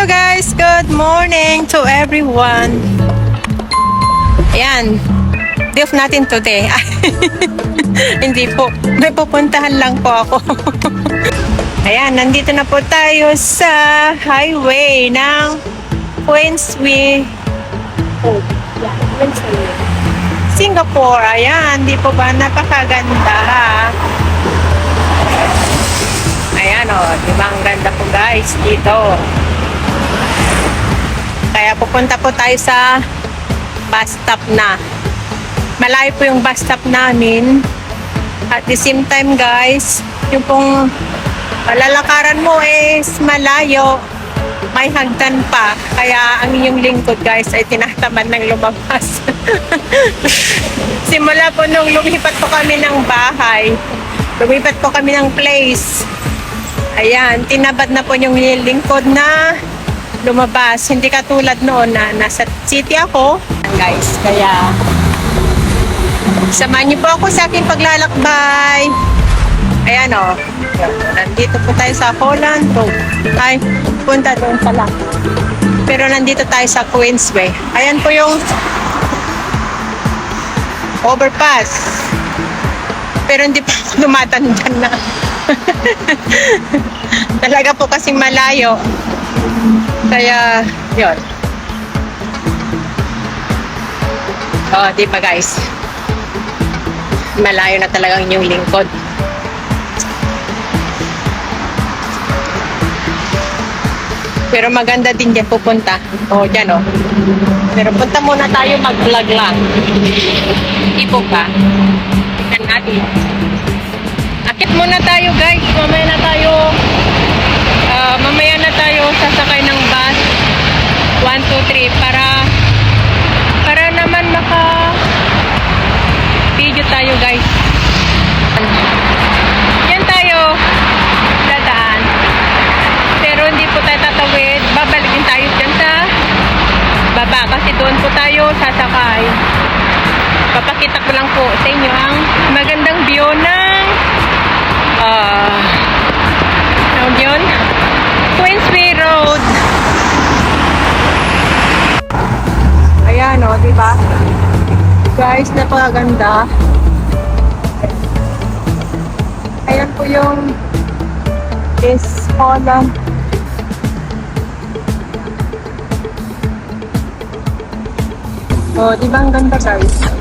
Hello guys, good morning to everyone. Ayan, day off natin today. Hindi po, may pupuntahan lang po ako. Ayan, nandito na po tayo sa highway ng Queensway, Singapore. Ayan, di po ba napakaganda ha? Ayan o, diba ang ganda po guys dito. Kaya pupunta po tayo sa bus stop na. Malayo po yung bus stop namin. At the same time guys, yung pong lalakaran mo is malayo. May hagdan pa. Kaya ang inyong lingkod guys ay tinatamad ng lumabas. Simula po nung lumipat po kami ng bahay. Lumipat po kami ng place. Ayan, tinabad na po yung lingkod na lumabas. Hindi katulad noon na nasa city ako. Guys, kaya samahan niyo po ako sa aking paglalakbay. Ayan o. Nandito po tayo sa Holland Road. Ay, punta doon pala. Pero nandito tayo sa Queensway. Ayan po yung overpass. Pero hindi pa ako lumatandaan na. Talaga po kasing malayo. Kaya, yun. Oh, di ba guys? Malayo na talagang yung lingkod. Pero maganda din dyan pupunta. Oh, dyan oh. Pero punta muna tayo mag-vlog lang. Ipo ka. Tingnan natin. Akit muna tayo guys. Mamaya na tayo sasakay ng bus 1, 2, 3 para naman video tayo guys. Yan tayo dadaan. Pero hindi po tayo tatawid. Babalikin tayo dyan sa baba kasi doon po tayo sasakay. Papakita ko lang po sa inyo ang magandang view ng yun? Queensway Road. Ayan o, diba? Guys, napakaganda. Ayan po yung is Holland. O, diba ang ganda guys?